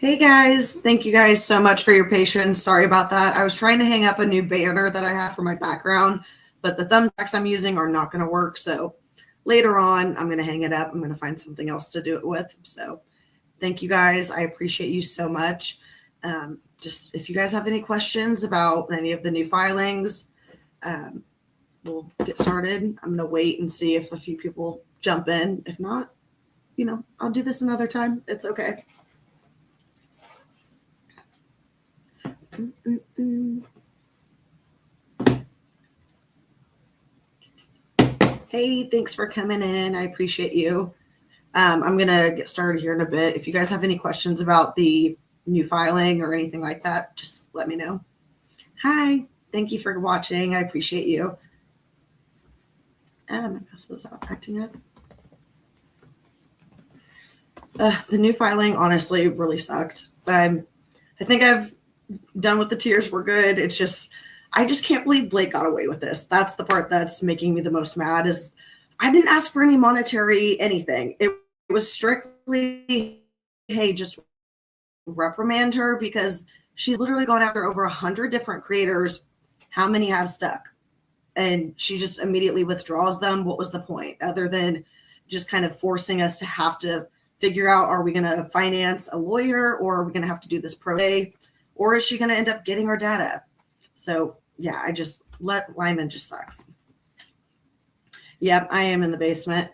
Hey guys, thank you guys so much for your patience. Sorry about that. I was trying to hang up a new banner that I have for my background, but the thumbtacks I'm using are not going to work. So later on, I'm going to hang it up. I'm going to find something else to do it with. So thank you guys. I appreciate you so much. Just if you guys have any questions about any of the new filings, we'll get started. I'm going to wait and see if a few people jump in. If not, I'll do this another time. It's okay. Hey, thanks for coming in. I appreciate you. I'm going to get started here in a bit. If you guys have any questions about the new filing or anything like that, just let me know. Hi, thank you for watching. I appreciate you. My mouse is acting up. The new filing honestly really sucked. I think I've done with the tears. We're good. It's just, I just can't believe Blake got away with this. That's the part that's making me the most mad is I didn't ask for any monetary anything. It was strictly, hey, just reprimand her because she's literally gone after over 100 different creators. How many have stuck? And she just immediately withdraws them. What was the point other than just kind of forcing us to have to figure out, are we going to finance a lawyer or are we going to have to do this pro se? Or is she going to end up getting our data? So yeah, I just let Lyman just sucks. Yep, I am in the basement.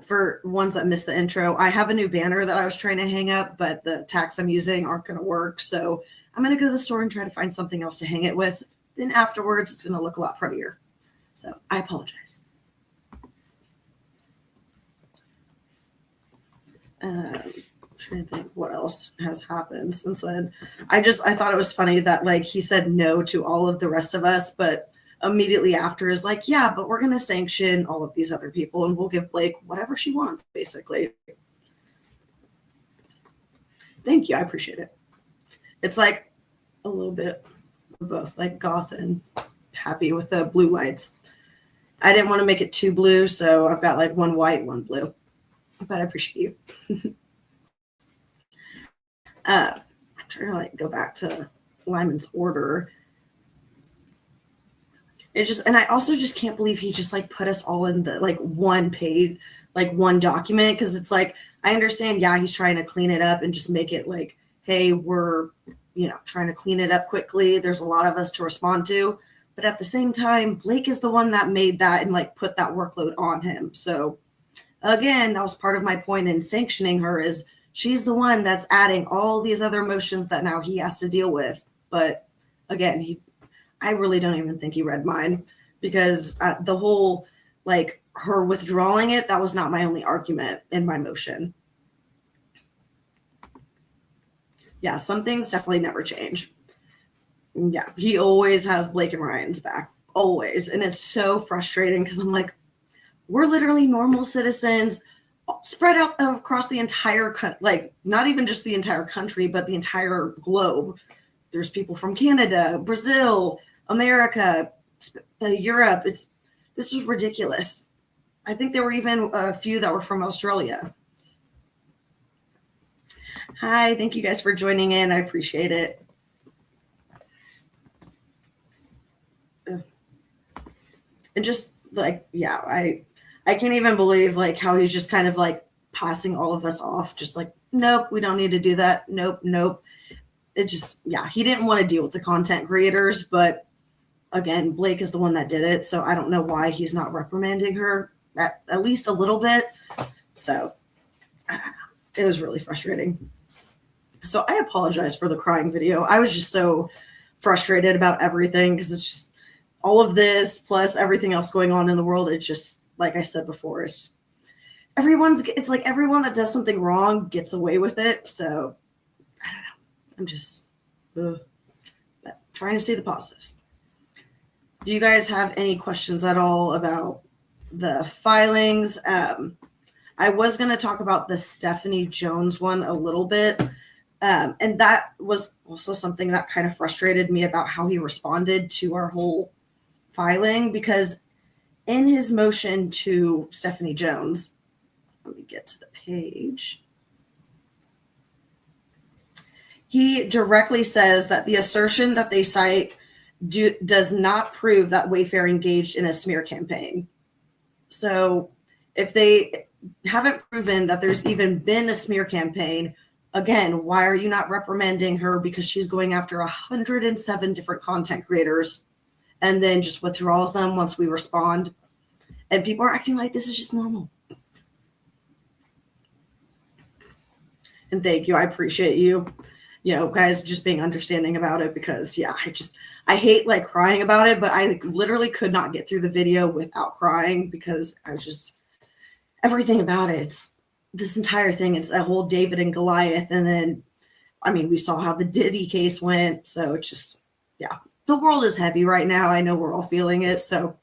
For ones that missed the intro, I have a new banner that I was trying to hang up, but the tacks I'm using aren't going to work. So I'm going to go to the store and try to find something else to hang it with. Then afterwards, it's going to look a lot prettier. So I apologize. Trying to think what else has happened since then. I thought it was funny that like he said no to all of the rest of us, but immediately after is like, yeah, but we're going to sanction all of these other people and we'll give Blake whatever she wants, basically. Thank you. I appreciate it. It's like a little bit of both, like goth and happy with the blue lights. I didn't want to make it too blue, so I've got like one white, one blue, but I appreciate you. I'm trying to like go back to Lyman's order. And I also just can't believe he just like put us all in the like one page, like one document. Cause it's like, I understand. Yeah. He's trying to clean it up and just make it like, hey, we're, trying to clean it up quickly. There's a lot of us to respond to, but at the same time, Blake is the one that made that and like put that workload on him. So again, that was part of my point in sanctioning her is she's the one that's adding all these other emotions that now he has to deal with. But again, I really don't even think he read mine because the whole, like her withdrawing it, that was not my only argument in my motion. Yeah, some things definitely never change. Yeah, he always has Blake and Ryan's back, always. And it's so frustrating because I'm like, we're literally normal citizens spread out across the entire, like not even just the entire country, but the entire globe. There's people from Canada, Brazil, America, Europe. This is ridiculous. I think there were even a few that were from Australia. Hi, thank you guys for joining in. I appreciate it. And just like, yeah, I can't even believe like how he's just kind of like passing all of us off. Just like, nope, we don't need to do that. Nope. It just, yeah, he didn't want to deal with the content creators, but again, Blake is the one that did it. So I don't know why he's not reprimanding her at least a little bit. So I don't know. It was really frustrating. So I apologize for the crying video. I was just so frustrated about everything because it's just all of this plus everything else going on in the world. It's just, like I said before, it's like everyone that does something wrong gets away with it. So I don't know. I'm just trying to see the positives. Do you guys have any questions at all about the filings? I was going to talk about the Stephanie Jones one a little bit. And that was also something that kind of frustrated me about how he responded to our whole filing, because in his motion to Stephanie Jones, let me get to the page. He directly says that the assertion that they cite does not prove that Wayfair engaged in a smear campaign. So if they haven't proven that there's even been a smear campaign, again, why are you not reprimanding her? Because she's going after 107 different content creators and then just withdraws them once we respond. And people are acting like this is just normal. And thank you. I appreciate you, guys just being understanding about it, because I hate like crying about it, but I literally could not get through the video without crying, because I was just, everything about it. It's this entire thing. It's a whole David and Goliath. And then, we saw how the Diddy case went. So it's just, the world is heavy right now. I know we're all feeling it. So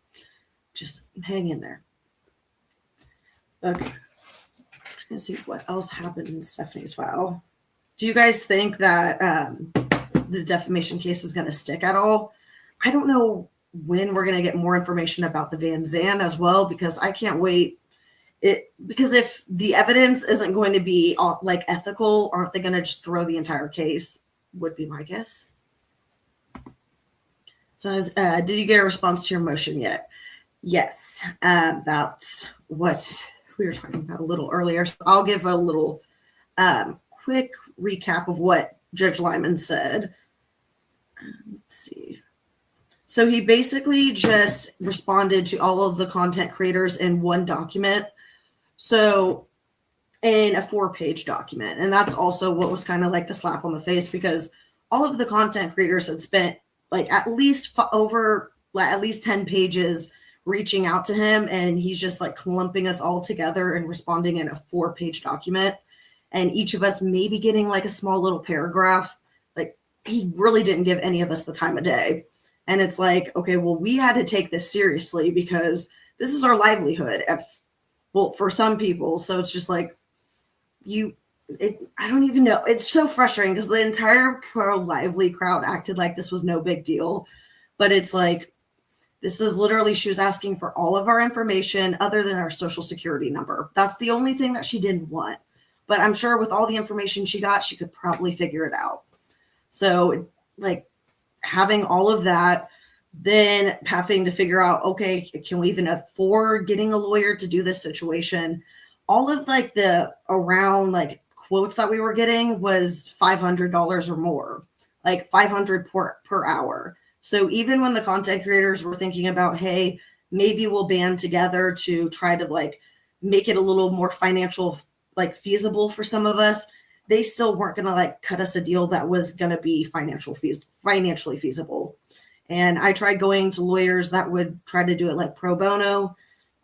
just hang in there. Okay. Let's see what else happened in Stephanie's file. Do you guys think that the defamation case is going to stick at all? I don't know when we're going to get more information about the Van Zandt as well, because I can't wait. Because if the evidence isn't going to be like ethical, aren't they going to just throw the entire case? Would be my guess. So, did you get a response to your motion yet? Yes, that's what we were talking about a little earlier. So I'll give a little quick recap of what Judge Lyman said. Let's see. So he basically just responded to all of the content creators in one document. So in a 4-page document. And that's also what was kind of like the slap on the face, because all of the content creators had spent like at least 10 pages reaching out to him, and he's just like clumping us all together and responding in a 4-page document, and each of us maybe getting like a small little paragraph. Like, he really didn't give any of us the time of day. And it's like, okay, well, we had to take this seriously because this is our livelihood. For some people. So it's just like, I don't even know. It's so frustrating because the entire pro-lively crowd acted like this was no big deal. But it's like, this is literally, she was asking for all of our information other than our social security number. That's the only thing that she didn't want. But I'm sure with all the information she got, she could probably figure it out. So like having all of that, then having to figure out, okay, can we even afford getting a lawyer to do this situation? All of like the around like quotes that we were getting was $500 or more, like $500 per hour. So even when the content creators were thinking about, hey, maybe we'll band together to try to like make it a little more financial, like feasible for some of us, they still weren't going to like cut us a deal that was going to be financially feasible. And I tried going to lawyers that would try to do it like pro bono.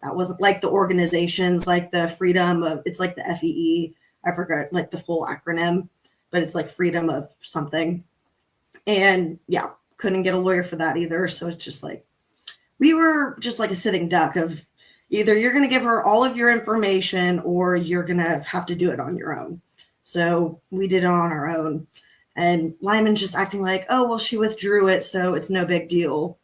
That wasn't like the organizations, like the freedom of, it's like the FEE. I forgot like the full acronym, but it's like freedom of something. And yeah, couldn't get a lawyer for that either. So it's just like, we were just like a sitting duck of either you're going to give her all of your information or you're going to have to do it on your own. So we did it on our own. And Lyman's just acting like, oh, well, she withdrew it, so it's no big deal.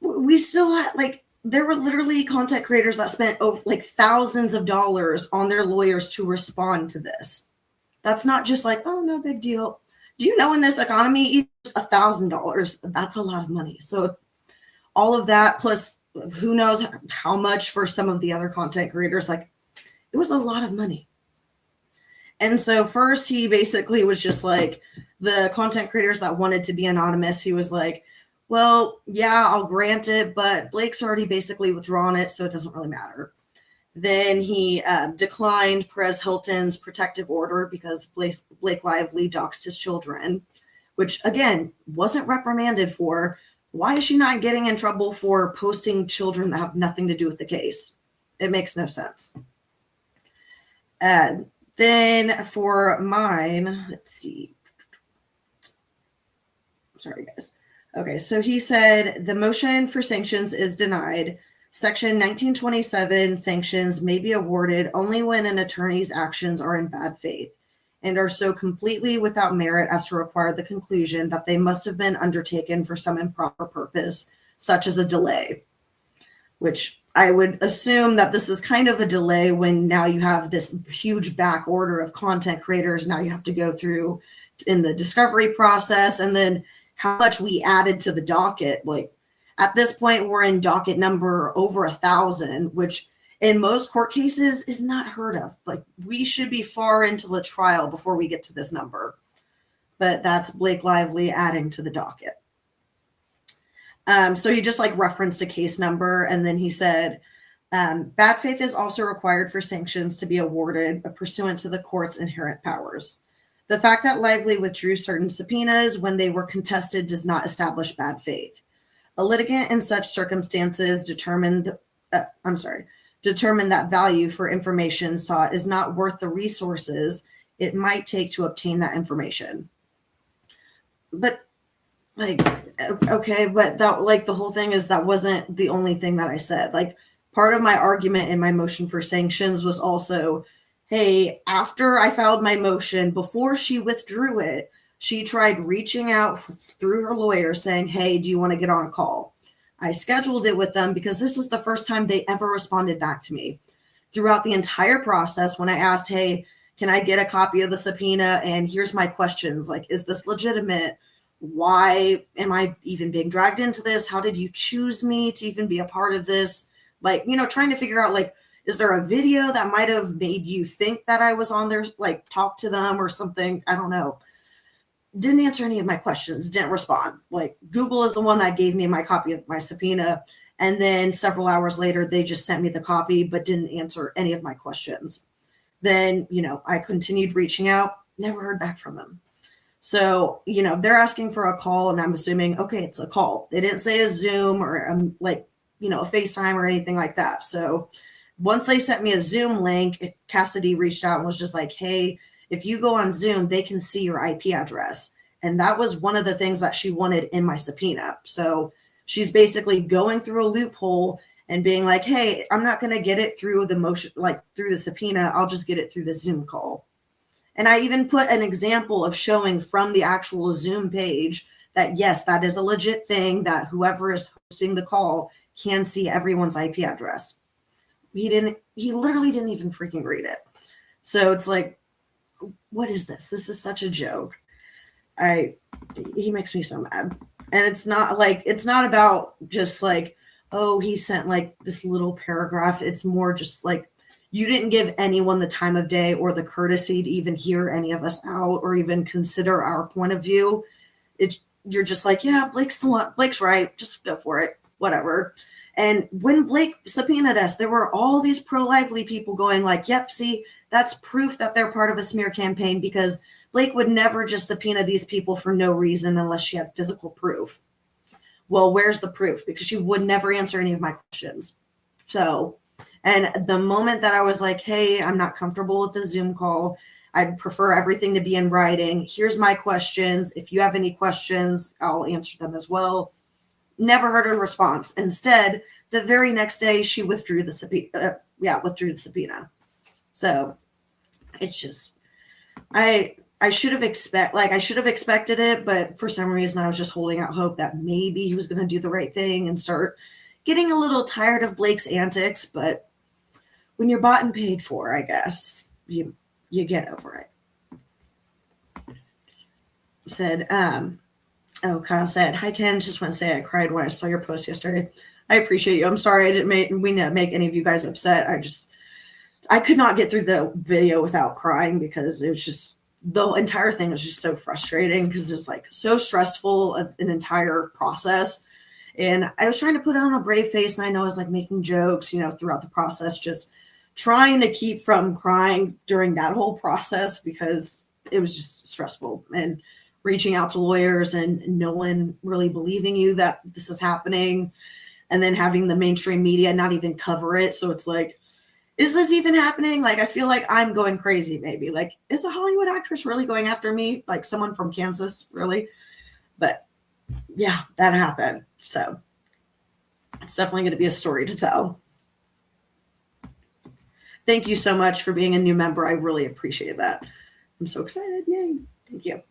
We still had, like, there were literally content creators that spent like thousands of dollars on their lawyers to respond to this. That's not just like, oh, no big deal. Do you know in this economy, even $1,000, that's a lot of money. So all of that, plus who knows how much for some of the other content creators, like it was a lot of money. And so first he basically was just like the content creators that wanted to be anonymous. He was like, well, yeah, I'll grant it, but Blake's already basically withdrawn it, so it doesn't really matter. Then he declined Perez Hilton's protective order because Blake Lively doxed his children, which again, wasn't reprimanded for. Why is she not getting in trouble for posting children that have nothing to do with the case? It makes no sense. Then for mine, let's see. Sorry, guys. Okay, so he said the motion for sanctions is denied. Section 1927 sanctions may be awarded only when an attorney's actions are in bad faith and are so completely without merit as to require the conclusion that they must have been undertaken for some improper purpose, such as a delay, which I would assume that this is kind of a delay when now you have this huge back order of content creators. Now you have to go through in the discovery process, and then how much we added to the docket. Like at this point, we're in docket number over 1,000, which in most court cases is not heard of. Like we should be far into the trial before we get to this number. But that's Blake Lively adding to the docket. So he just like referenced a case number, and then he said, bad faith is also required for sanctions to be awarded pursuant to the court's inherent powers. The fact that Lively withdrew certain subpoenas when they were contested does not establish bad faith. A litigant in such circumstances determined that value for information sought is not worth the resources it might take to obtain that information. But like, okay, but that, like, the whole thing is that wasn't the only thing that I said. Like, part of my argument in my motion for sanctions was also, hey, after I filed my motion, before she withdrew it, she tried reaching out through her lawyer saying, hey, do you want to get on a call? I scheduled it with them because this is the first time they ever responded back to me. Throughout the entire process, when I asked, hey, can I get a copy of the subpoena? And here's my questions. Like, is this legitimate? Why am I even being dragged into this? How did you choose me to even be a part of this? Like, you know, trying to figure out, like, is there a video that might have made you think that I was on there, like, talk to them or something? I don't know. Didn't answer any of my questions, didn't respond. Like, Google is the one that gave me my copy of my subpoena. And then several hours later, they just sent me the copy, but didn't answer any of my questions. Then, you know, I continued reaching out, never heard back from them. So, you know, they're asking for a call, and I'm assuming, okay, it's a call. They didn't say a Zoom or like, you know, a FaceTime or anything like that. So once they sent me a Zoom link, Cassidy reached out and was just like, hey, if you go on Zoom, they can see your IP address. And that was one of the things that she wanted in my subpoena. So she's basically going through a loophole and being like, hey, I'm not going to get it through the motion, like through the subpoena. I'll just get it through the Zoom call. And I even put an example of showing from the actual Zoom page that, yes, that is a legit thing, that whoever is hosting the call can see everyone's IP address. He literally didn't even freaking read it. So it's like, what is this? This is such a joke. He makes me so mad. And it's not about just like, oh, he sent like this little paragraph. It's more just like, you didn't give anyone the time of day or the courtesy to even hear any of us out or even consider our point of view. You're just like, yeah, Blake's the one. Blake's right. Just go for it. Whatever. And when Blake subpoenaed us, there were all these pro-Lively people going like, yep, see, that's proof that they're part of a smear campaign, because Blake would never just subpoena these people for no reason unless she had physical proof. Well, where's the proof? Because she would never answer any of my questions. So, and the moment that I was like, hey, I'm not comfortable with the Zoom call, I'd prefer everything to be in writing. Here's my questions. If you have any questions, I'll answer them as well. Never heard a response. Instead, the very next day, she withdrew the subpoena. So it's just, I should have expected it, but for some reason I was just holding out hope that maybe he was going to do the right thing and start getting a little tired of Blake's antics. But when you're bought and paid for, I guess you get over it. Said, Kyle said, hi, Ken. Just want to say I cried when I saw your post yesterday. I appreciate you. I'm sorry I didn't make any of you guys upset. I could not get through the video without crying, because it was just, the entire thing was just so frustrating, because it was like so stressful, an entire process. And I was trying to put on a brave face, and I know I was like making jokes, you know, throughout the process, just trying to keep from crying during that whole process, because it was just stressful, and reaching out to lawyers and no one really believing you that this is happening, and then having the mainstream media not even cover it. So it's like, is this even happening? Like, I feel like I'm going crazy maybe. Like, is a Hollywood actress really going after me? Like someone from Kansas, really? But yeah, that happened. So it's definitely going to be a story to tell. Thank you so much for being a new member. I really appreciate that. I'm so excited. Yay. Thank you.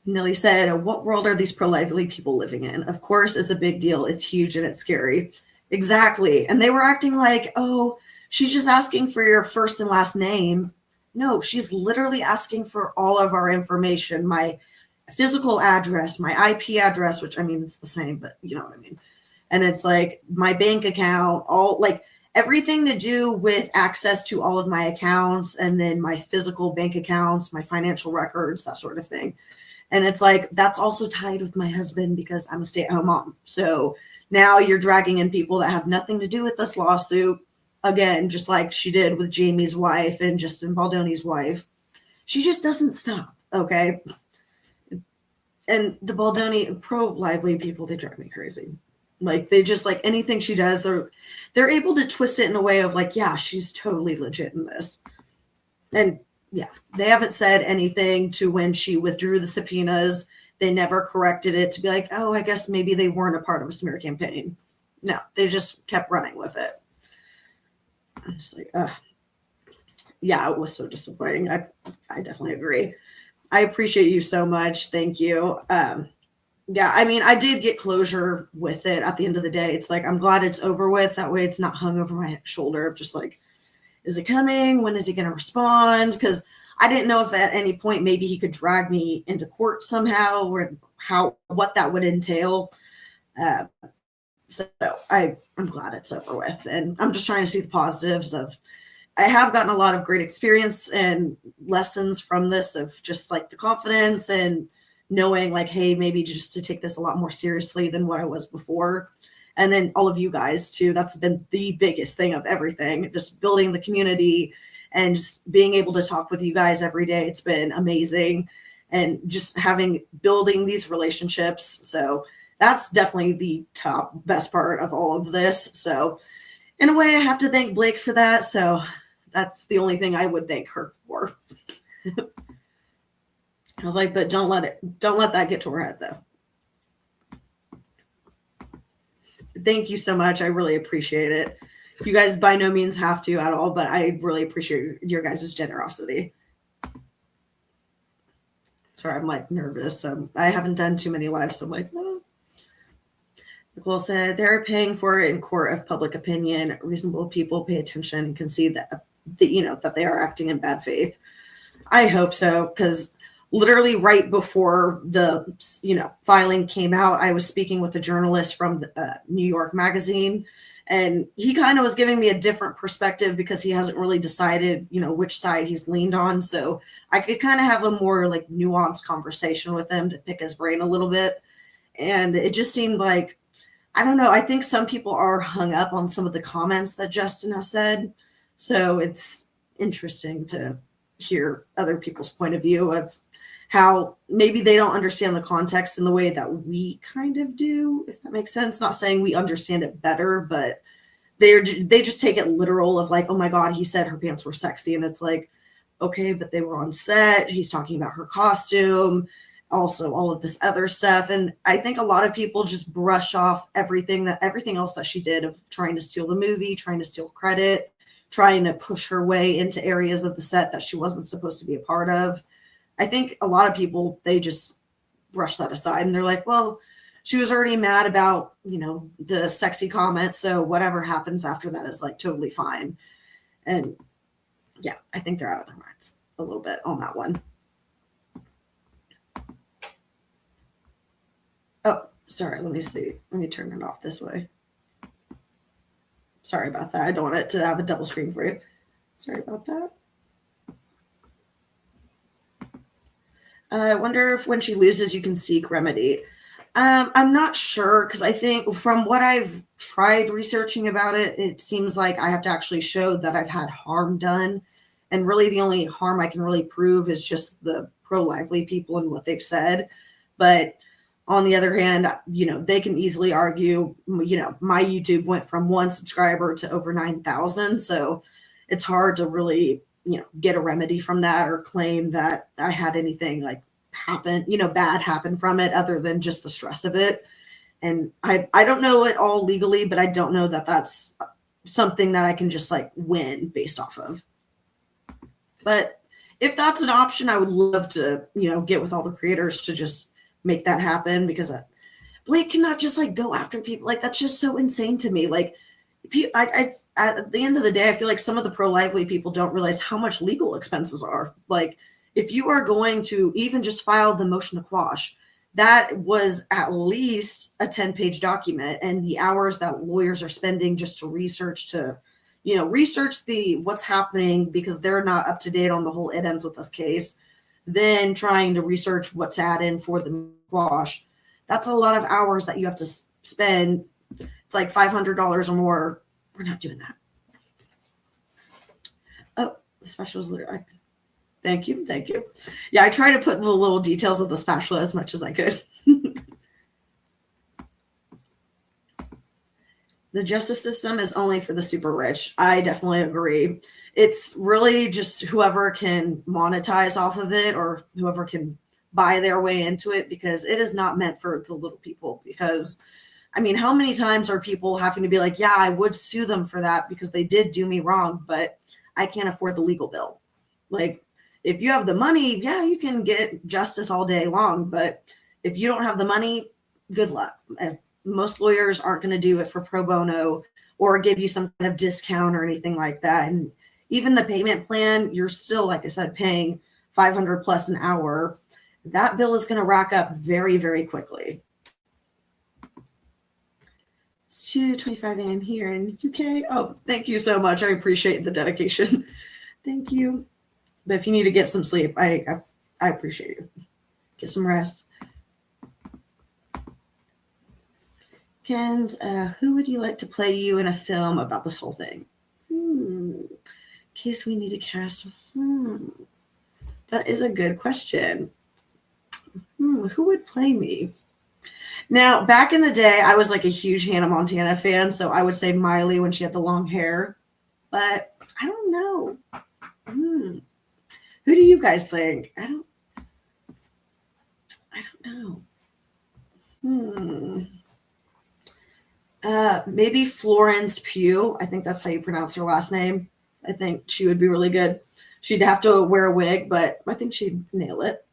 Nilly said, what world are these pro-lively people living in? Of course, it's a big deal. It's huge and it's scary. Exactly. And they were acting like, oh, she's just asking for your first and last name. No, she's literally asking for all of our information, my physical address, my IP address, which I mean, it's the same, but you know what I mean. And it's like my bank account, all like everything to do with access to all of my accounts and then my physical bank accounts, my financial records, that sort of thing. And it's like, that's also tied with my husband because I'm a stay-at-home mom. So now you're dragging in people that have nothing to do with this lawsuit. Again, just like she did with Jamie's wife and Justin Baldoni's wife. She just doesn't stop, okay? And the Baldoni pro-lively people, they drive me crazy. Like they just like anything she does, they're able to twist it in a way of like, yeah, she's totally legit in this. And yeah, they haven't said anything to when she withdrew the subpoenas. They never corrected it to be like, oh, I guess maybe they weren't a part of a smear campaign. No, they just kept running with it. I'm just like, ugh. Yeah, it was so disappointing. I definitely agree. I appreciate you so much. Thank you. Yeah, I mean, I did get closure with it at the end of the day. It's like, I'm glad it's over with. That way it's not hung over my shoulder of just like, is it coming? When is he going to respond? Because I didn't know if at any point maybe he could drag me into court somehow or what that would entail. So I'm glad it's over with. And I'm just trying to see the positives of, I have gotten a lot of great experience and lessons from this of just like the confidence and knowing like, hey, maybe just to take this a lot more seriously than what I was before. And then all of you guys too, that's been the biggest thing of everything, just building the community and just being able to talk with you guys every day. It's been amazing. And just building these relationships. So that's definitely the best part of all of this. So in a way, I have to thank Blake for that. So that's the only thing I would thank her for. I was like, but don't let that get to her head though. Thank you so much. I really appreciate it. You guys by no means have to at all, but I really appreciate your guys' generosity. Sorry, I'm like nervous. I haven't done too many lives, so I'm like, no. Nicole said they're paying for it in court of public opinion. Reasonable people pay attention and can see that they are acting in bad faith. I hope so, because literally right before the filing came out, I was speaking with a journalist from the, New York Magazine, and he kind of was giving me a different perspective because he hasn't really decided, which side he's leaned on. So I could kind of have a more like nuanced conversation with him to pick his brain a little bit. And it just seemed like, I don't know, I think some people are hung up on some of the comments that Justin has said. So it's interesting to hear other people's point of view of how maybe they don't understand the context in the way that we kind of do, if that makes sense. Not saying we understand it better, but they just take it literal of like, oh my God, he said her pants were sexy. And it's like, okay, but they were on set. He's talking about her costume, also all of this other stuff. And I think a lot of people just brush off everything else that she did of trying to steal the movie, trying to steal credit, trying to push her way into areas of the set that she wasn't supposed to be a part of. I think a lot of people, they just brush that aside and they're like, well, she was already mad about, the sexy comment. So whatever happens after that is like totally fine. And yeah, I think they're out of their minds a little bit on that one. Oh, sorry. Let me see. Let me turn it off this way. Sorry about that. I don't want it to have a double screen for you. Sorry about that. I wonder if when she loses, you can seek remedy. I'm not sure because I think from what I've tried researching about it, it seems like I have to actually show that I've had harm done. And really the only harm I can really prove is just the pro-lively people and what they've said. But on the other hand, they can easily argue, my YouTube went from 1 subscriber to over 9,000. So it's hard to really get a remedy from that or claim that I had anything like happen, bad happen from it other than just the stress of it. And I don't know it all legally, but I don't know that that's something that I can just like win based off of. But if that's an option, I would love to, get with all the creators to just make that happen, because Blake cannot just like go after people. Like, that's just so insane to me. Like, at the end of the day, I feel like some of the pro-lively people don't realize how much legal expenses are. Like, if you are going to even just file the motion to quash, that was at least a 10-page document, and the hours that lawyers are spending just to research the what's happening, because they're not up to date on the whole it ends with us case, then trying to research what to add in for the quash. That's a lot of hours that you have to spend. It's like $500 or more. We're not doing that. Oh, the specials. Thank you. Yeah, I try to put the little details of the spatula as much as I could. The justice system is only for the super rich. I definitely agree. It's really just whoever can monetize off of it, or whoever can buy their way into it, because it is not meant for the little people. Because, I mean, how many times are people having to be like, yeah, I would sue them for that because they did do me wrong, but I can't afford the legal bill. Like, if you have the money, yeah, you can get justice all day long. But if you don't have the money, good luck. Most lawyers aren't going to do it for pro bono or give you some kind of discount or anything like that. And even the payment plan, you're still, like I said, paying $500 plus an hour. That bill is going to rack up very, very quickly. It's 2:25 a.m. here in UK. Oh, thank you so much. I appreciate the dedication. Thank you. But if you need to get some sleep, I appreciate you. Get some rest. Ken's, who would you like to play you in a film about this whole thing? In case we need to cast. That is a good question. Who would play me? Now, back in the day, I was like a huge Hannah Montana fan, so I would say Miley when she had the long hair. But I don't know. Who do you guys think? I don't know. Maybe Florence Pugh. I think that's how you pronounce her last name. I think she would be really good. She'd have to wear a wig, but I think she'd nail it.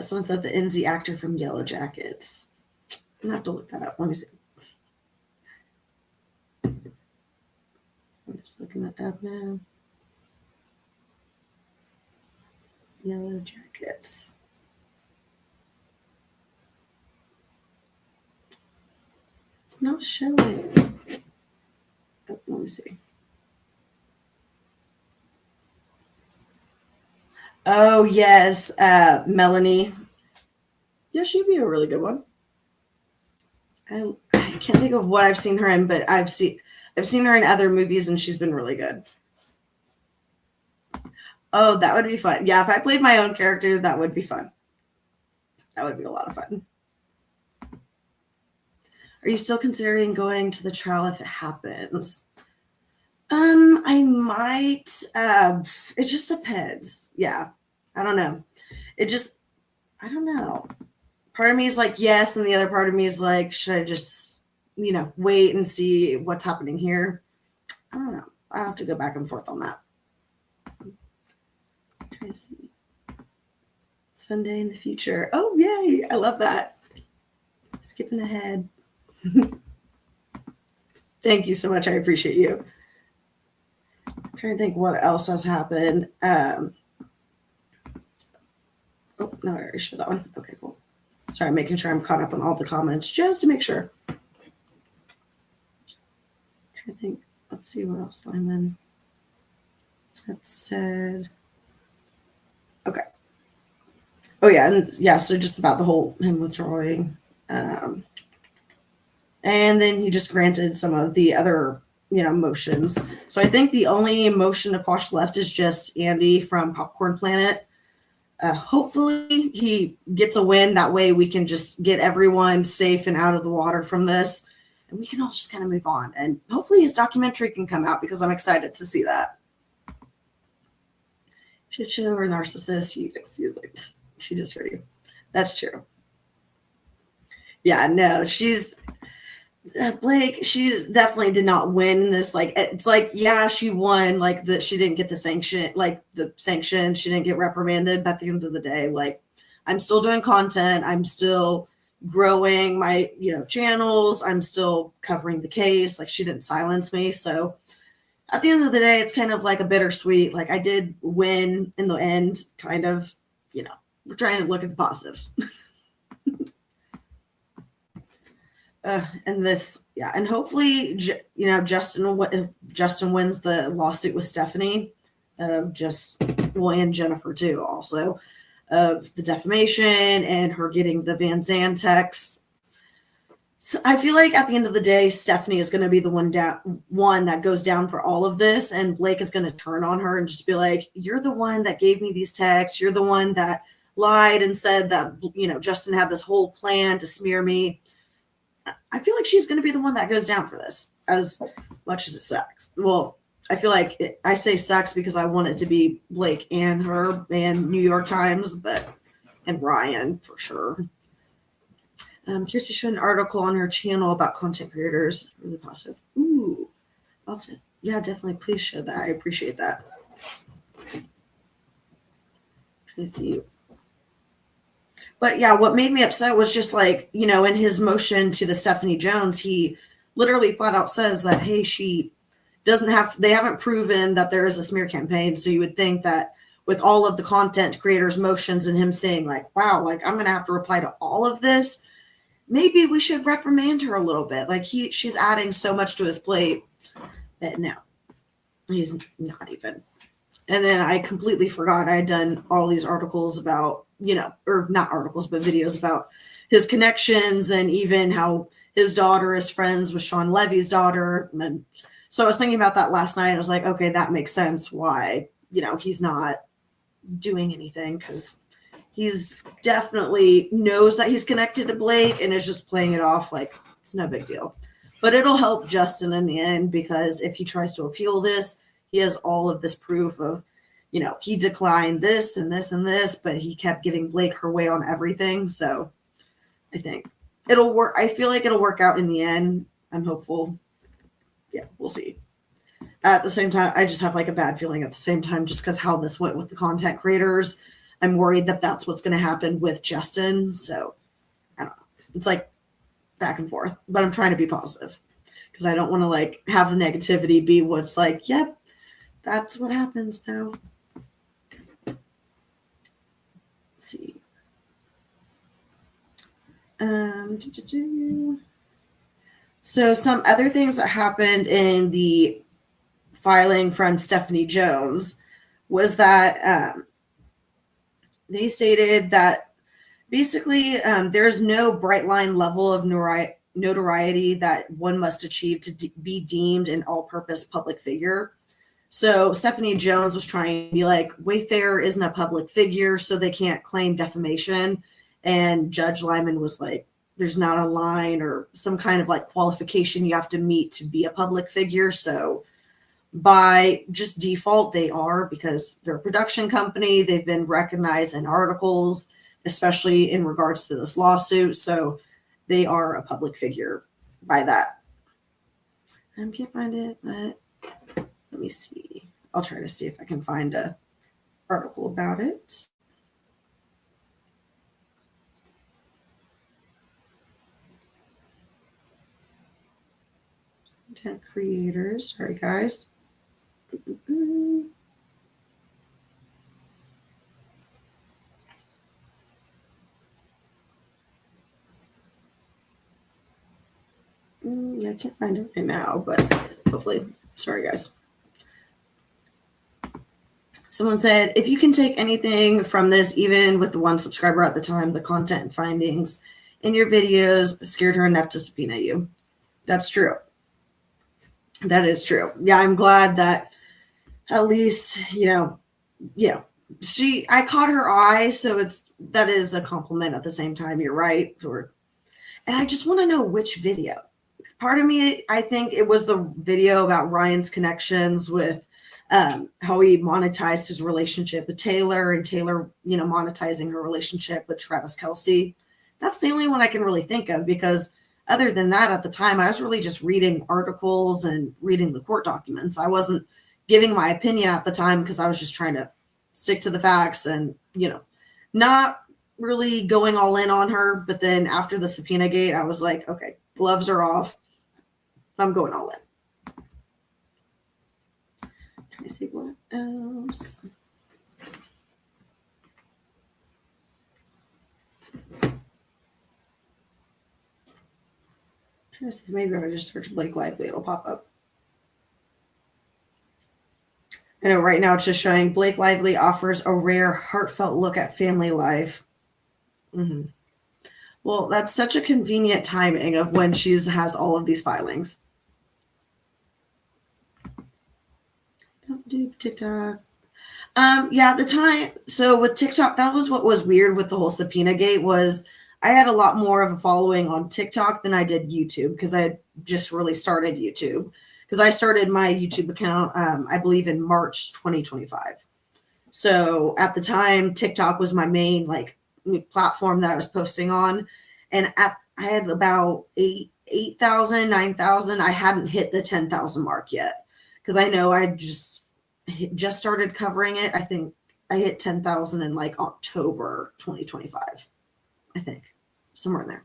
Someone said the NZ actor from Yellow Jackets. I'm gonna have to look that up. Let me see. I'm just looking that up now. Yellow Jackets. It's not showing. Oh, let me see. Oh, yes. Melanie. Yeah, she'd be a really good one. I can't think of what I've seen her in, but I've seen her in other movies, and she's been really good. Oh, that would be fun. Yeah, if I played my own character, that would be fun. That would be a lot of fun. Are you still considering going to the trial if it happens? I might. It just depends. Yeah. I don't know. I don't know. Part of me is like, yes. And the other part of me is like, should I just, wait and see what's happening here? I don't know. I have to go back and forth on that. Try to see. Sunday in the future. Oh, yay. I love that. Skipping ahead. Thank you so much. I appreciate you. I'm trying to think what else has happened. Oh, no, I already showed that one. Okay, cool. Sorry, making sure I'm caught up on all the comments just to make sure. I'm trying to think. Let's see what else Lyman had said. Okay. Oh, yeah. And yeah, so just about the whole him withdrawing. And then he just granted some of the other, motions. So I think the only motion to quash left is just Andy from Popcorn Planet. Hopefully he gets a win. That way we can just get everyone safe and out of the water from this. And we can all just kind of move on. And hopefully his documentary can come out, because I'm excited to see that. Shit show or narcissist. She just heard you. That's true. Yeah, no, she's Blake, she's definitely did not win this. Like, it's like, yeah, she won, like, that she didn't get the sanction, she didn't get reprimanded. But at the end of the day, like, I'm still doing content. I'm still growing my, channels. I'm still covering the case. Like, she didn't silence me. So at the end of the day, it's kind of like a bittersweet. Like, I did win in the end, kind of, we're trying to look at the positives. And this, yeah, and hopefully, Justin wins the lawsuit with Stephanie, and Jennifer too, also, of the defamation and her getting the Van Zandt text. So I feel like at the end of the day, Stephanie is going to be the one that goes down for all of this, and Blake is going to turn on her and just be like, "You're the one that gave me these texts. You're the one that lied and said that Justin had this whole plan to smear me." I feel like she's going to be the one that goes down for this, as much as it sucks. Well, I feel like I say sucks because I want it to be Blake and her and New York Times, and Ryan for sure. Kirsty showed an article on her channel about content creators. Really positive. Ooh, yeah, definitely. Please show that. I appreciate that. Trying to see. But yeah, what made me upset was just like, in his motion to the Stephanie Jones, he literally flat out says that, hey, they haven't proven that there is a smear campaign. So you would think that with all of the content creators' motions and him saying like, wow, like I'm going to have to reply to all of this, maybe we should reprimand her a little bit. Like she's adding so much to his plate that no, he's not even. And then I completely forgot I had done all these articles about, or not articles, but videos about his connections and even how his daughter is friends with Sean Levy's daughter. And so I was thinking about that last night. I was like, okay, that makes sense why, he's not doing anything, because he's definitely knows that he's connected to Blake and is just playing it off like it's no big deal. But it'll help Justin in the end, because if he tries to appeal this, he has all of this proof of, he declined this and this and this, but he kept giving Blake her way on everything. So I think it'll work. I feel like it'll work out in the end. I'm hopeful. Yeah, we'll see. At the same time, I just have like a bad feeling at the same time, just because how this went with the content creators. I'm worried that that's what's going to happen with Justin. So I don't know. It's like back and forth, but I'm trying to be positive because I don't want to like have the negativity be what's like, yep, that's what happens now. Let's see. So some other things that happened in the filing from Stephanie Jones was that they stated that basically there's no bright line level of notoriety that one must achieve to be deemed an all-purpose public figure. So Stephanie Jones was trying to be like, Wayfair isn't a public figure, so they can't claim defamation. And Judge Lyman was like, there's not a line or some kind of like qualification you have to meet to be a public figure. So by just default, they are, because they're a production company. They've been recognized in articles, especially in regards to this lawsuit. So they are a public figure by that. I can't find it, but let me see. I'll try to see if I can find an article about it. Content creators. Sorry, guys. Yeah, I can't find it right now, but hopefully. Sorry, guys. Someone said, if you can take anything from this, even with the one subscriber at the time, the content findings in your videos scared her enough to subpoena you. That's true. That is true. Yeah, I'm glad that at least, I caught her eye, so that is a compliment at the same time. You're right. And I just want to know which video. Part of me, I think it was the video about Ryan's connections with how he monetized his relationship with Taylor, and Taylor, monetizing her relationship with Travis Kelce. That's the only one I can really think of, because other than that, at the time, I was really just reading articles and reading the court documents. I wasn't giving my opinion at the time because I was just trying to stick to the facts and, not really going all in on her. But then after the subpoena gate, I was like, okay, gloves are off. I'm going all in. Trying to see what else. Trying to see, maybe if I just search Blake Lively, it'll pop up. I know right now it's just showing Blake Lively offers a rare, heartfelt look at family life. Mm-hmm. Well, that's such a convenient timing of when she has all of these filings. Don't do TikTok. Yeah, the time. So with TikTok, that was what was weird with the whole subpoena gate was I had a lot more of a following on TikTok than I did YouTube because I had just really started YouTube. Because I started my YouTube account, I believe, in March 2025. So at the time, TikTok was my main platform that I was posting on, and I had about 8,000, 9,000. I hadn't hit the 10,000 mark yet because I know I just started covering it. I think I hit 10,000 in October 2025. I think somewhere in there.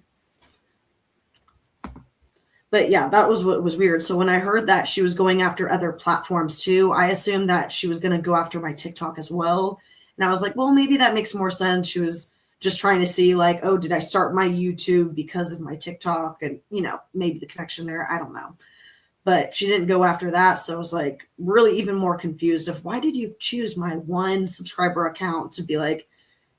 But yeah, that was what was weird. So when I heard that she was going after other platforms too, I assumed that she was going to go after my TikTok as well. And I was like, well, maybe that makes more sense. She was just trying to see oh, did I start my YouTube because of my TikTok? And, maybe the connection there. I don't know. But she didn't go after that. So I was really even more confused of why did you choose my one subscriber account to be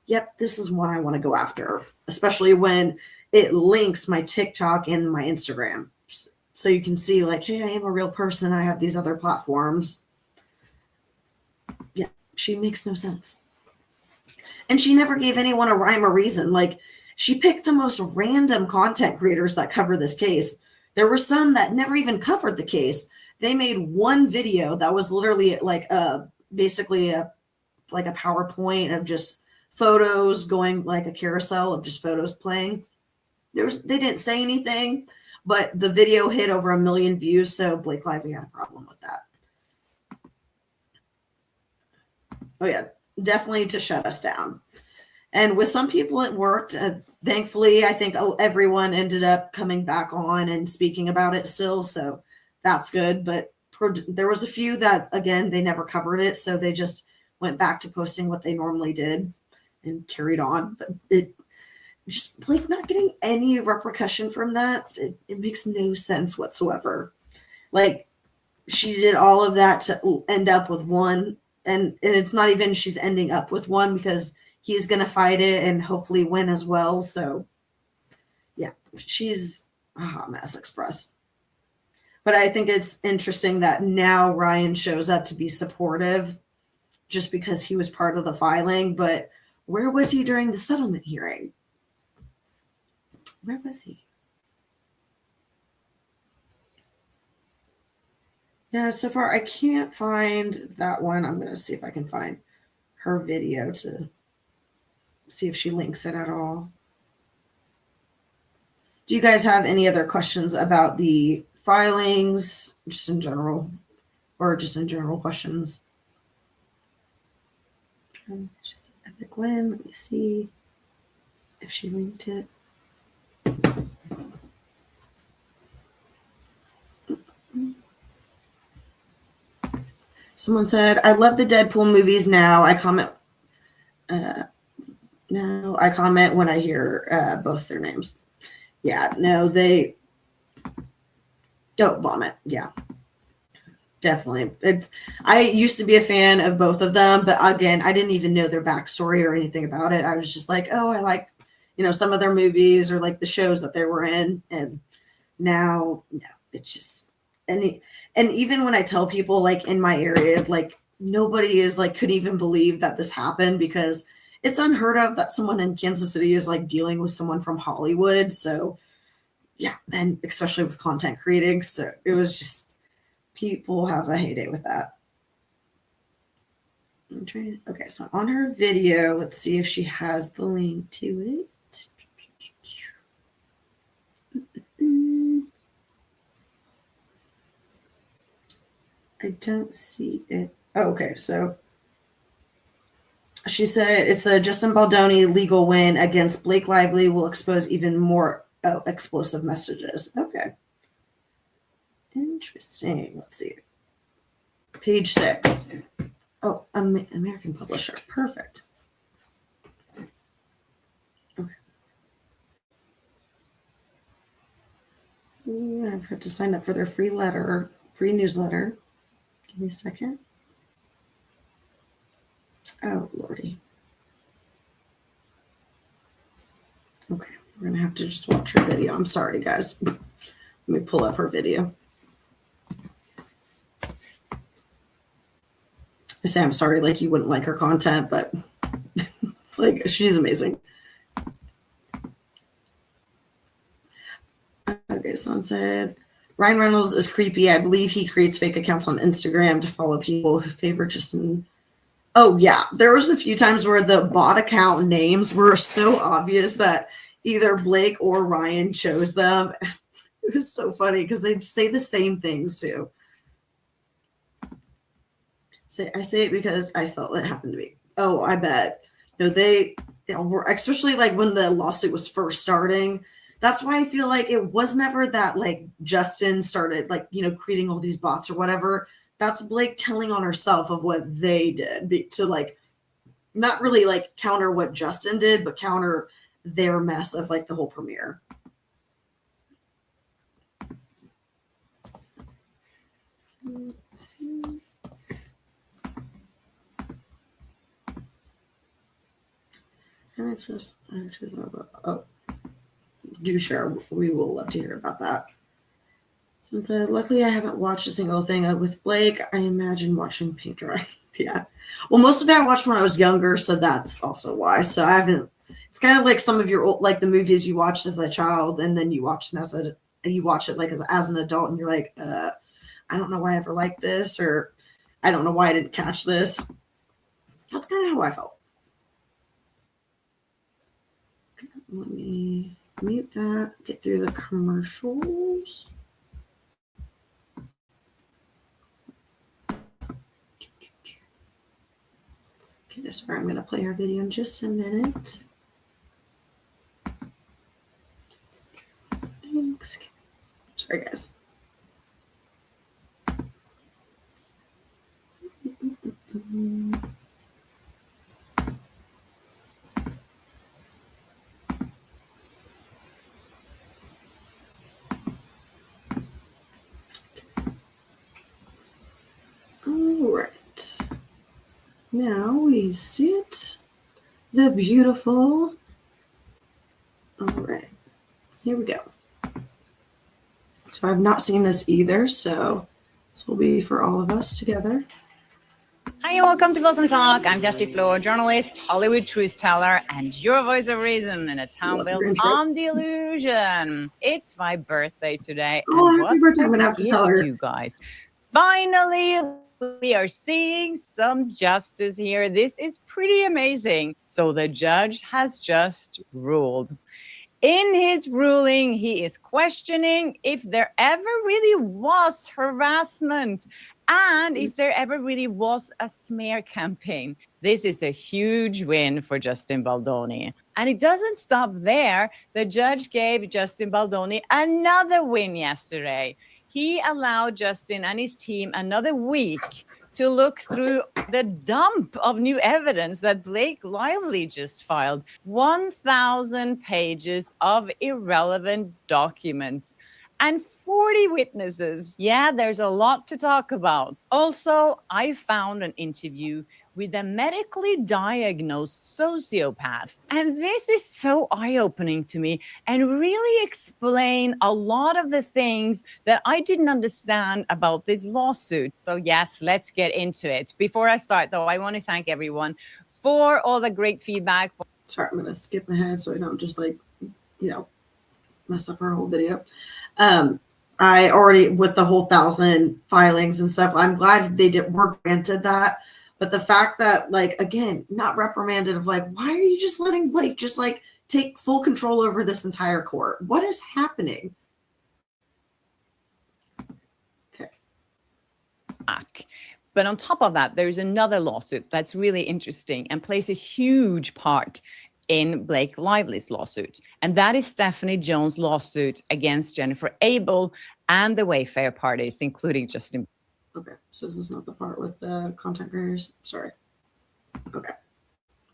yep, this is what I want to go after, especially when it links my TikTok and my Instagram. So you can see hey, I am a real person. I have these other platforms. Yeah, she makes no sense. And she never gave anyone a rhyme or reason. She picked the most random content creators that cover this case. There were some that never even covered the case. They made one video that was literally basically a PowerPoint of just photos going a carousel of just photos playing. They didn't say anything. But the video hit over 1 million views, so Blake Lively had a problem with that. Oh, yeah, definitely to shut us down. And with some people, it worked. Thankfully, I think everyone ended up coming back on and speaking about it still, so that's good. But there was a few that, again, they never covered it, so they just went back to posting what they normally did and carried on. But just Blake not getting any repercussion from that, it makes no sense whatsoever. She did all of that to end up with one, and it's not even she's ending up with one because he's going to fight it and hopefully win as well. So yeah, she's a hot mess express. But I think it's interesting that now Ryan shows up to be supportive just because he was part of the filing. But where was he during the settlement hearing? Where was he? Yeah, so far I can't find that one. I'm going to see if I can find her video to see if she links it at all. Do you guys have any other questions about the filings, just in general, or just in general questions? She's an epic win. Let me see if she linked it. Someone said, I love the Deadpool movies now. I comment when I hear both their names. Yeah, no, they don't vomit. Yeah, definitely. I used to be a fan of both of them, but again, I didn't even know their backstory or anything about it. I was just I like, some of their movies or the shows that they were in. And now, no, it's just, and even when I tell people in my area, nobody is could even believe that this happened because it's unheard of that someone in Kansas City is dealing with someone from Hollywood. So yeah, and especially with content creating. So it was just, people have a heyday with that. Okay, so on her video, let's see if she has the link to it. I don't see it. Oh, okay, so she said it's the Justin Baldoni legal win against Blake Lively will expose even more explosive messages. Okay. Interesting. Let's see. Page 6. Oh, American publisher. Perfect. Okay. I've had to sign up for their free newsletter. Give me a second. Oh, Lordy. Okay, we're going to have to just watch her video. I'm sorry, guys. Let me pull up her video. I say I'm sorry, like you wouldn't like her content, but like she's amazing. Okay, someone said Ryan Reynolds is creepy. I believe he creates fake accounts on Instagram to follow people who favor Justin. Oh yeah, there was a few times where the bot account names were so obvious that either Blake or Ryan chose them. It was so funny because they'd say the same things too. I say it because I felt it happened to me. Oh, I bet. They were, especially like when the lawsuit was first starting. That's why I feel like it was never that like Justin started like, creating all these bots or whatever. That's Blake telling on herself of what they did to like, not really like counter what Justin did, but counter their mess of like the whole premiere. And it's just, do share. We will love to hear about that. So it said, luckily I haven't watched a single thing with Blake. I imagine watching paint dry. Yeah. Well, most of it I watched when I was younger, so that's also why. So I haven't. It's kind of like some of your old, like the movies you watched as a child, and then you watch it like as an adult, and you're like, I don't know why I ever liked this, or I don't know why I didn't catch this. That's kind of how I felt. Okay, let me mute that. Get through the commercials. Okay, that's where I'm going to play our video in just a minute. Thanks. Sorry, guys. All right. Now we sit the beautiful. All right. Here we go. So I've not seen this either, so this will be for all of us together. Hi and welcome to Blossom Talk. I'm Jeffrey Floor, journalist, Hollywood truth teller, and your voice of reason in a town built on delusion. It's my birthday today, and happy birthday! I'm gonna have to tell her. You guys, finally, we are seeing some justice here. This is pretty amazing. So the judge has just ruled. In his ruling, he is questioning if there ever really was harassment and if there ever really was a smear campaign. This is a huge win for Justin Baldoni. And it doesn't stop there. The judge gave Justin Baldoni another win yesterday. He allowed Justin and his team another week to look through the dump of new evidence that Blake Lively just filed. 1,000 pages of irrelevant documents and 40 witnesses. Yeah, there's a lot to talk about. Also, I found an interview with a medically diagnosed sociopath. And this is so eye-opening to me and really explain a lot of the things that I didn't understand about this lawsuit. So yes, let's get into it. Before I start though, I want to thank everyone for all the great feedback. Sorry, I'm going to skip ahead so I don't just mess up our whole video. I already, with the whole 1,000 filings and stuff, I'm glad were granted that. But the fact that, again, not reprimanded of why are you just letting Blake just take full control over this entire court? What is happening? back. But on top of that, there's another lawsuit that's really interesting and plays a huge part in Blake Lively's lawsuit. And that is Stephanie Jones' lawsuit against Jennifer Abel and the Wayfair parties, including Justin. Okay, so this is not the part with the content creators. Sorry. Okay.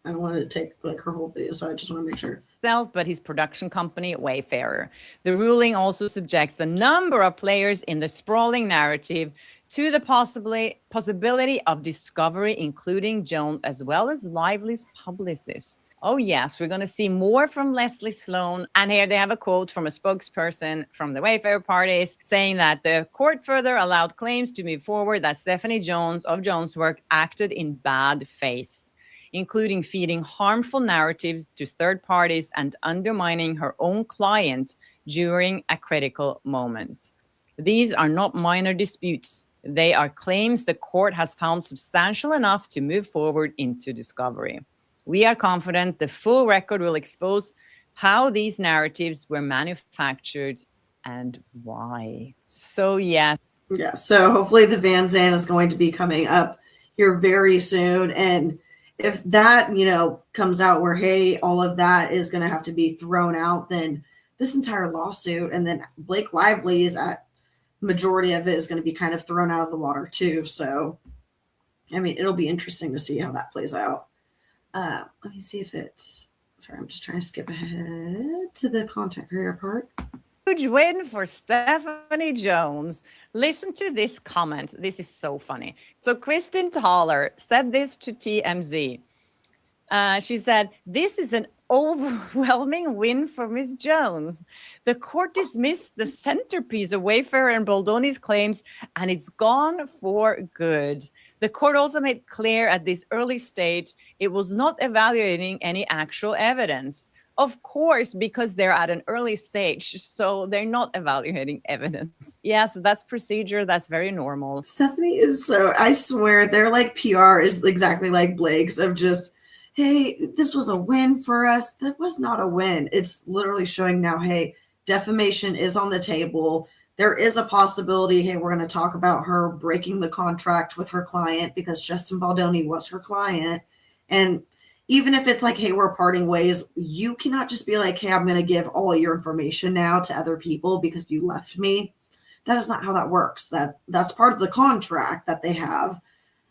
I don't want to take like her whole video, so I just want to make sure. But his production company, Wayfarer. The ruling also subjects a number of players in the sprawling narrative to the possibility of discovery, including Jones, as well as Lively's publicist. Oh, yes, we're going to see more from Leslie Sloan. And here they have a quote from a spokesperson from the Wayfarer parties saying that the court further allowed claims to move forward that Stephanie Jones of Jones Work acted in bad faith, including feeding harmful narratives to third parties and undermining her own client during a critical moment. These are not minor disputes. They are claims the court has found substantial enough to move forward into discovery. We are confident the full record will expose how these narratives were manufactured and why. So, yeah. Yeah, so hopefully the Van Zandt is going to be coming up here very soon. And if that, comes out where, hey, all of that is going to have to be thrown out, then this entire lawsuit and then Blake Lively's majority of it is going to be kind of thrown out of the water too. So, I mean, it'll be interesting to see how that plays out. Let me see if it's, sorry, I'm just trying to skip ahead to the content creator part. Huge win for Stephanie Jones. Listen to this comment. This is so funny. So Kristen Thaler said this to TMZ. She said, "This is an overwhelming win for Ms. Jones. The court dismissed the centerpiece of Wayfarer and Baldoni's claims, and it's gone for good. The court also made clear at this early stage it was not evaluating any actual evidence." Of course, because they're at an early stage, so they're not evaluating evidence. Yeah, so that's procedure. That's very normal. Stephanie is so, I swear, their like PR is exactly like Blake's of just, hey, this was a win for us. That was not a win. It's literally showing now, hey, defamation is on the table. There is a possibility, hey, we're going to talk about her breaking the contract with her client because Justin Baldoni was her client. And even if it's like, hey, we're parting ways, you cannot just be like, hey, I'm going to give all your information now to other people because you left me. That is not how that works. That's part of the contract that they have.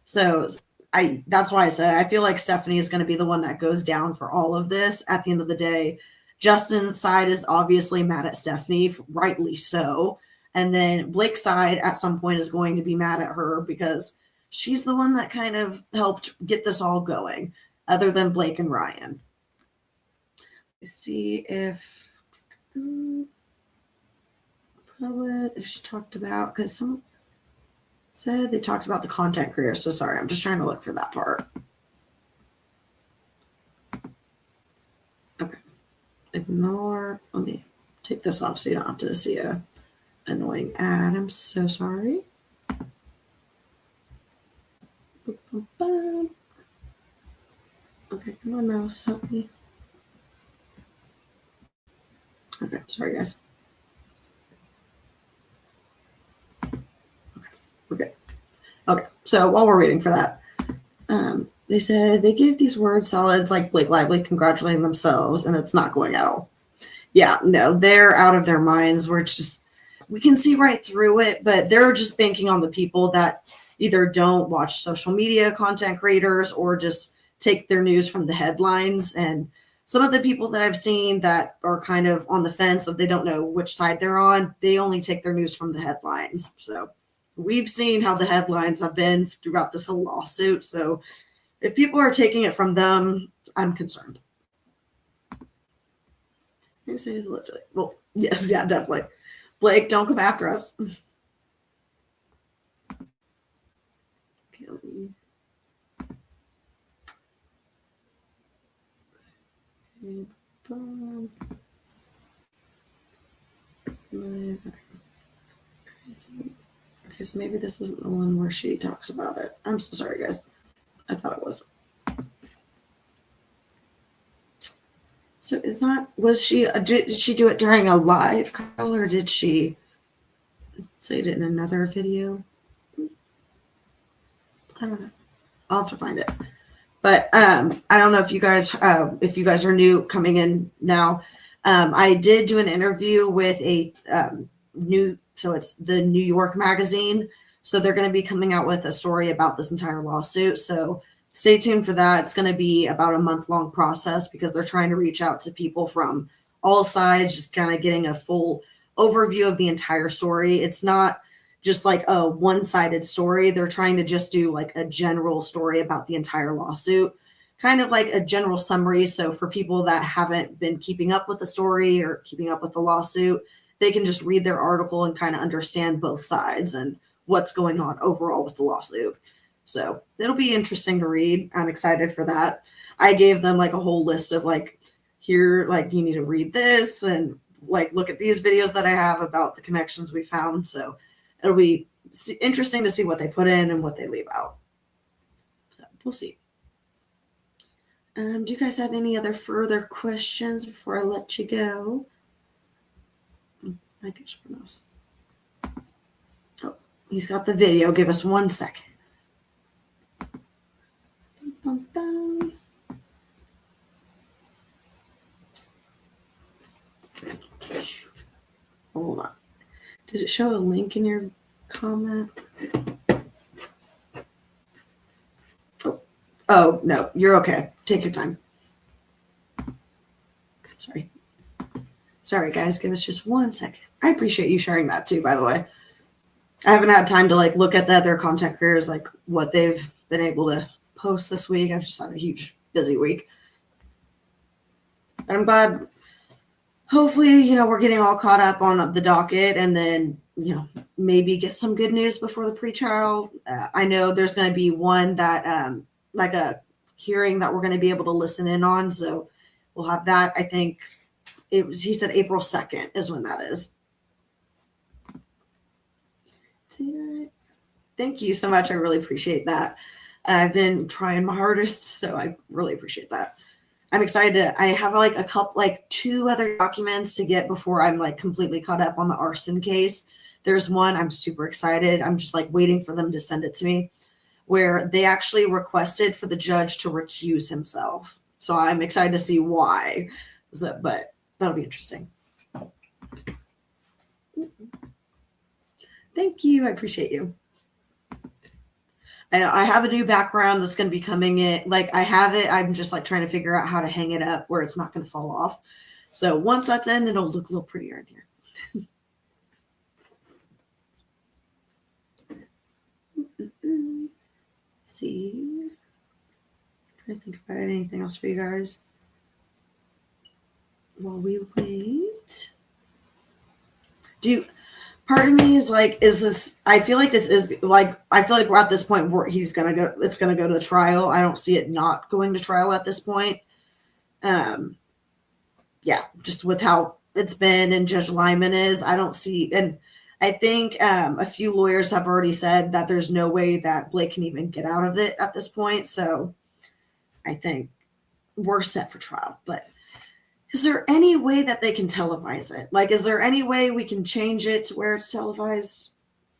So that's why I said I feel like Stephanie is going to be the one that goes down for all of this. At the end of the day, Justin's side is obviously mad at Stephanie, rightly so. And then Blake's side at some point is going to be mad at her because she's the one that kind of helped get this all going, other than Blake and Ryan. Let's see if she talked about, because someone said they talked about the content creator. So sorry, I'm just trying to look for that part. Okay. Ignore. Let me take this off so you don't have to see a annoying ad. I'm so sorry. Okay, come on, mouse, help me. Okay, sorry, guys. Okay, so while we're waiting for that, they said they gave these word solids like Blake Lively congratulating themselves, and it's not going at all. Yeah, no, they're out of their minds. We can see right through it, but they're just banking on the people that either don't watch social media content creators or just take their news from the headlines. And some of the people that I've seen that are kind of on the fence of they don't know which side they're on, they only take their news from the headlines. So we've seen how the headlines have been throughout this whole lawsuit. So if people are taking it from them, I'm concerned. You say he's allegedly. Well, yes, yeah, definitely. Blake, don't come after us. Okay, so maybe this isn't the one where she talks about it. I'm so sorry, guys. I thought it was. So did she do it during a live call or did she say it in another video? I don't know. I'll have to find it. But I don't know if you guys are new coming in now. I did do an interview with a so it's the New York Magazine. So they're going to be coming out with a story about this entire lawsuit. So stay tuned for that. It's going to be about a month-long process because they're trying to reach out to people from all sides, just kind of getting a full overview of the entire story. It's not just like a one-sided story. They're trying to just do like a general story about the entire lawsuit, kind of like a general summary. So for people that haven't been keeping up with the story or keeping up with the lawsuit, they can just read their article and kind of understand both sides and what's going on overall with the lawsuit. So it'll be interesting to read. I'm excited for that. I gave them like a whole list of like, here, like you need to read this and like look at these videos that I have about the connections we found. So it'll be interesting to see what they put in and what they leave out. So we'll see. Do you guys have any other further questions before I let you go? I guess knows. Oh, he's got the video. Give us 1 second. Bum, bum, bum. Hold on. Did it show a link in your comment? Oh, no, you're okay. Take your time. Sorry, guys. Give us just 1 second. I appreciate you sharing that too, by the way. I haven't had time to like look at the other content creators, like what they've been able to post this week. I've just had a huge busy week. But I'm glad, hopefully, we're getting all caught up on the docket and then, maybe get some good news before the pretrial. I know there's going to be one that, like a hearing that we're going to be able to listen in on. So we'll have that. I think he said April 2nd is when that is. See that? Thank you so much. I really appreciate that. I've been trying my hardest, so I really appreciate that. I'm excited. I have like a couple, like 2 other documents to get before I'm like completely caught up on the arson case. There's one I'm super excited. I'm just like waiting for them to send it to me, where they actually requested for the judge to recuse himself. So I'm excited to see why. But that'll be interesting. Thank you. I appreciate you. I know I have a new background that's going to be coming in. Like I have it. I'm just like trying to figure out how to hang it up where it's not going to fall off. So once that's in, then it'll look a little prettier in here. Let's see. Trying to think about anything else for you guys while we wait. Part of me is like, I feel like this is like, I feel like we're at this point where it's going to go to the trial. I don't see it not going to trial at this point. Yeah, just with how it's been and Judge Lyman is, I don't see, and I think a few lawyers have already said that there's no way that Blake can even get out of it at this point. So I think we're set for trial, but is there any way that they can televise it? Like, is there any way we can change it to where it's televised?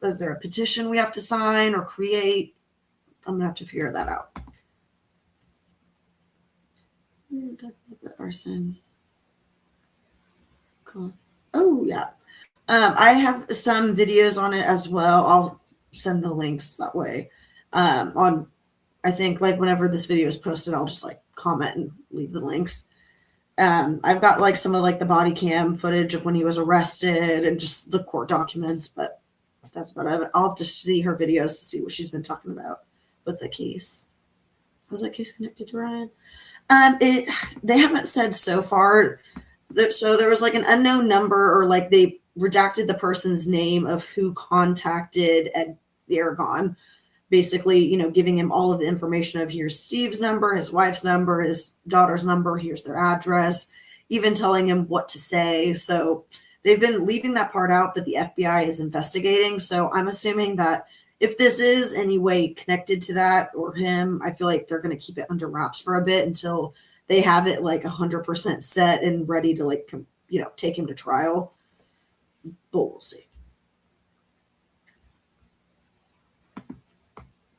Is there a petition we have to sign or create? I'm going to have to figure that out. The arson. Cool. Oh, yeah. I have some videos on it as well. I'll send the links that way. I think, like, whenever this video is posted, I'll just, like, comment and leave the links. I've got like some of like the body cam footage of when he was arrested and just the court documents, but that's about it. I'll have to see her videos to see what she's been talking about with the case. Was that case connected to Ryan? They haven't said so far. So there was like an unknown number, or like they redacted the person's name of who contacted Ed Aragon. Basically, giving him all of the information of here's Steve's number, his wife's number, his daughter's number, here's their address, even telling him what to say. So they've been leaving that part out, but the FBI is investigating. So I'm assuming that if this is any way connected to that or him, I feel like they're going to keep it under wraps for a bit until they have it like 100% set and ready to like, take him to trial. But we'll see.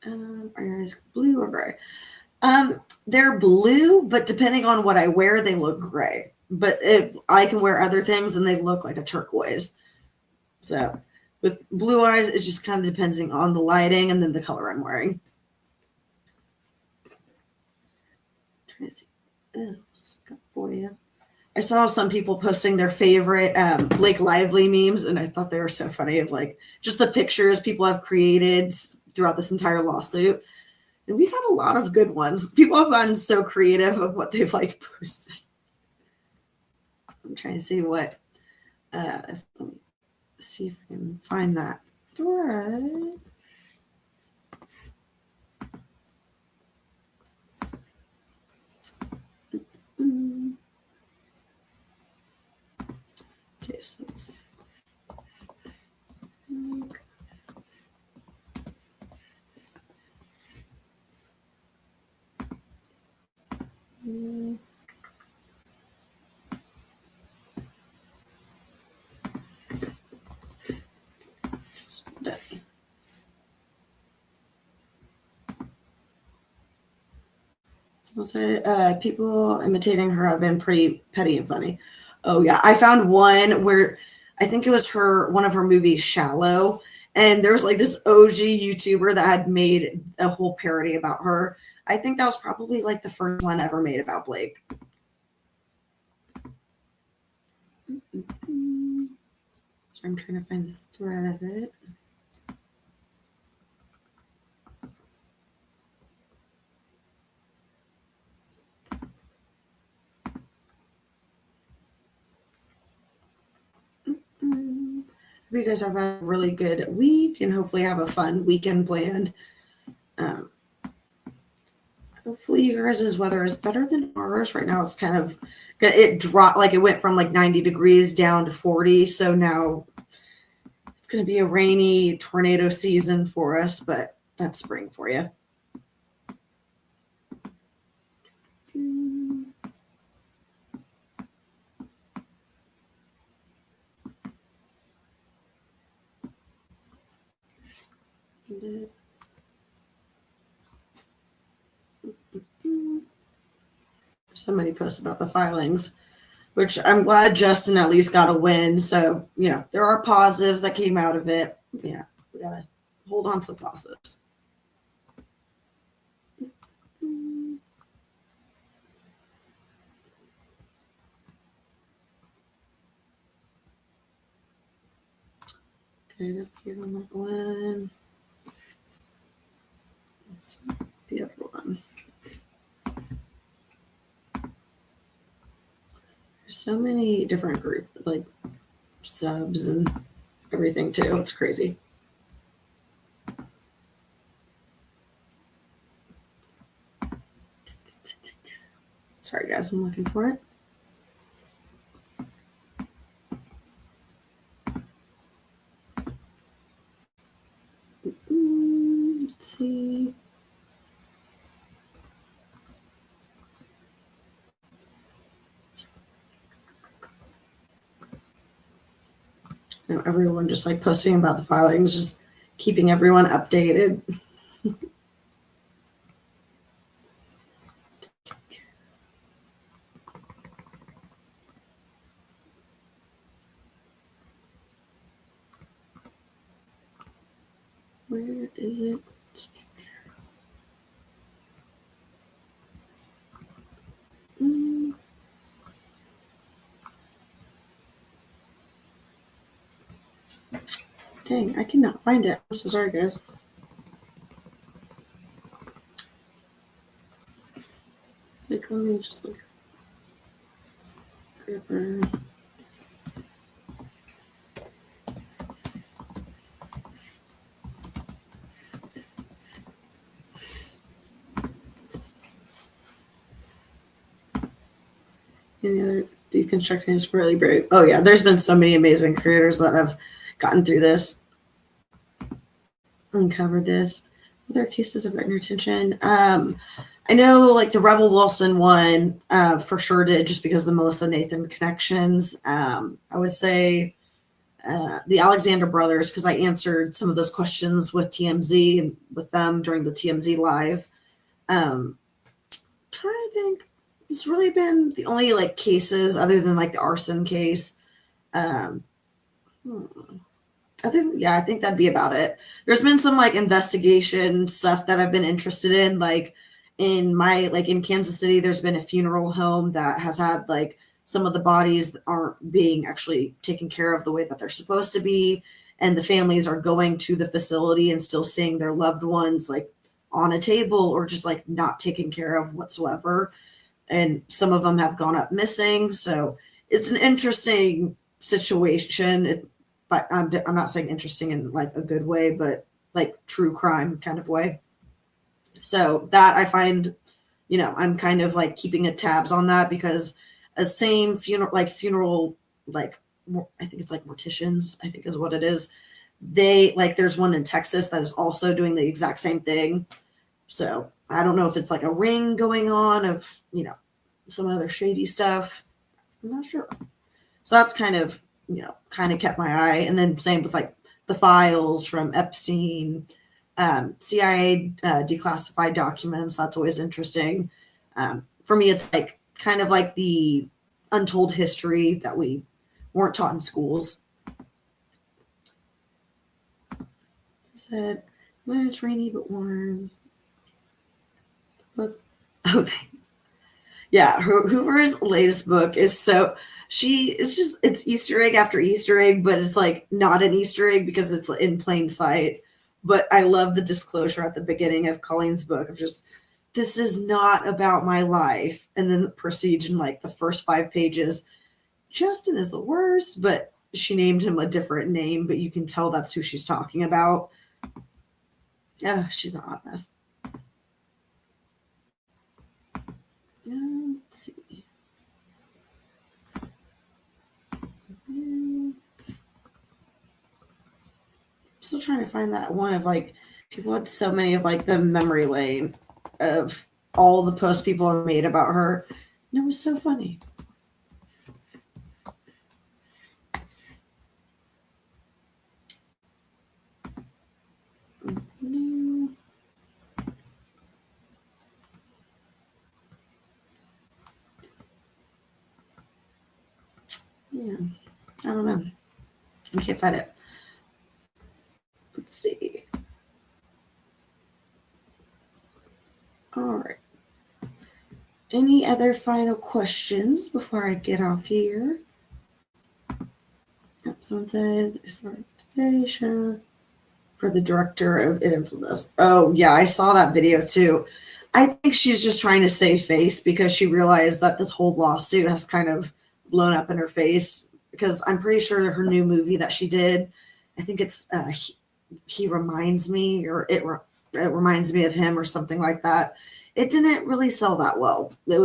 Are your eyes blue or gray? They're blue, but depending on what I wear, they look gray. But if I can wear other things and they look like a turquoise. So with blue eyes, it just kind of depending on the lighting and then the color I'm wearing. Trying to see what else I got for you. I saw some people posting their favorite Blake Lively memes, and I thought they were so funny of like just the pictures people have created throughout this entire lawsuit. And we've had a lot of good ones. People have gotten so creative of what they've like posted. I'm trying to see what let me see if I can find that thread. Okay, so let's people imitating her have been pretty petty and funny. Oh yeah, I found one where I think it was one of her movies, Shallow, and there was like this OG YouTuber that had made a whole parody about her. I think that was probably like the first one ever made about Blake. So I'm trying to find the thread of it. Hope you guys have a really good week and hopefully have a fun weekend planned. Hopefully you guys' weather is better than ours. Right now it's kind of, it dropped, like it went from like 90 degrees down to 40. So now it's going to be a rainy tornado season for us, but that's spring for you. Somebody posted about the filings, which I'm glad Justin at least got a win. So, you know, there are positives that came out of it. Yeah, we got to hold on to the positives. Okay, let's get on that one. Let's see the other one. There's so many different groups, like subs and everything too. It's crazy. Sorry, guys, I'm looking for it. Let's see. You know, everyone just like posting about the filings, just keeping everyone updated. Where is it? Dang, I cannot find it. I'm so sorry, guys. It's like, let me just look. And the other deconstructing is really brave. Oh yeah, there's been so many amazing creators that have gotten through this, uncovered this. Other cases of inattention. I know like the Rebel Wilson one for sure did, just because of the Melissa Nathan connections. I would say the Alexander brothers, because I answered some of those questions with TMZ and with them during the TMZ live. Trying to think, it's really been the only like cases other than like the arson case. I think that'd be about it. There's been some like investigation stuff that I've been interested in, like in Kansas City, there's been a funeral home that has had like some of the bodies that aren't being actually taken care of the way that they're supposed to be, and the families are going to the facility and still seeing their loved ones like on a table or just like not taken care of whatsoever. And some of them have gone up missing. So it's an interesting situation. But I'm not saying interesting in like a good way, but like true crime kind of way. So that I find, I'm kind of like keeping a tabs on that, because a same funeral, I think it's like morticians, I think is what it is. They like, there's one in Texas that is also doing the exact same thing. So I don't know if it's like a ring going on of, some other shady stuff. I'm not sure. So that's kind of kept my eye. And then same with like the files from Epstein, CIA declassified documents. That's always interesting. For me, it's like kind of like the untold history that we weren't taught in schools. I said, when it's rainy but warm. But, yeah, Hoover's latest book is it's Easter egg after Easter egg, but it's like not an Easter egg because it's in plain sight. But I love the disclosure at the beginning of Colleen's book of just, this is not about my life. And then proceeds in like the first 5 pages. Justin is the worst, but she named him a different name, but you can tell that's who she's talking about. Yeah, she's a hot mess. Let's see. I'm still trying to find that one of like, people had so many of like the memory lane of all the posts people have made about her. And it was so funny. Yeah, I don't know. I can't find it. Let's see. All right. Any other final questions before I get off here? Yep, someone said, today show for the director of It Infamous. Oh, yeah, I saw that video too. I think she's just trying to save face because she realized that this whole lawsuit has kind of blown up in her face, because I'm pretty sure her new movie that she did, I think it's He Reminds Me, or it reminds me of him or something like that. It didn't really sell that well. It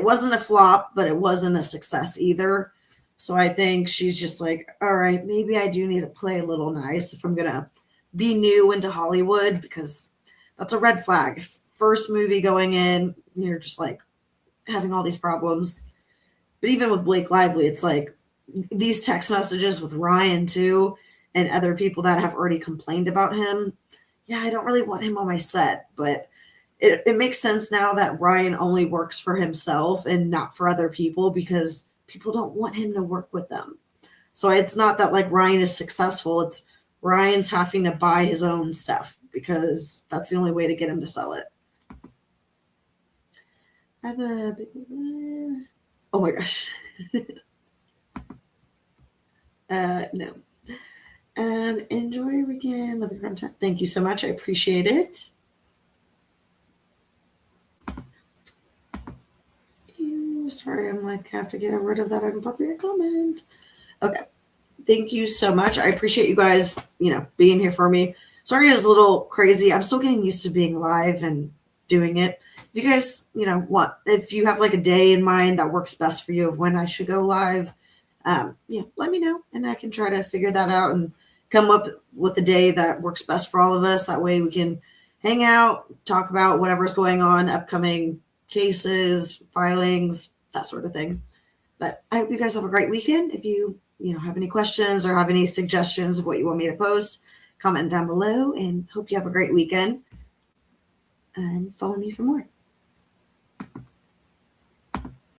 wasn't a flop, but it wasn't a success either. So I think she's just like, all right, maybe I do need to play a little nice if I'm going to be new into Hollywood, because that's a red flag. First movie going in, you're just like having all these problems. But even with Blake Lively, it's like these text messages with Ryan too, and other people that have already complained about him. Yeah, I don't really want him on my set, but it makes sense now that Ryan only works for himself and not for other people, because people don't want him to work with them. So it's not that like Ryan is successful. It's Ryan's having to buy his own stuff because that's the only way to get him to sell it. I have a big... Oh my gosh. No. Enjoy your weekend. Love your content. Thank you so much. I appreciate it. Sorry, I'm like, have to get rid of that inappropriate comment. Okay. Thank you so much. I appreciate you guys, being here for me. Sorry, it was a little crazy. I'm still getting used to being live and doing it. If you guys, if you have like a day in mind that works best for you of when I should go live, let me know, and I can try to figure that out and come up with a day that works best for all of us. That way we can hang out, talk about whatever's going on, upcoming cases, filings, that sort of thing. But I hope you guys have a great weekend. If you have any questions or have any suggestions of what you want me to post, comment down below, and hope you have a great weekend. And follow me for more.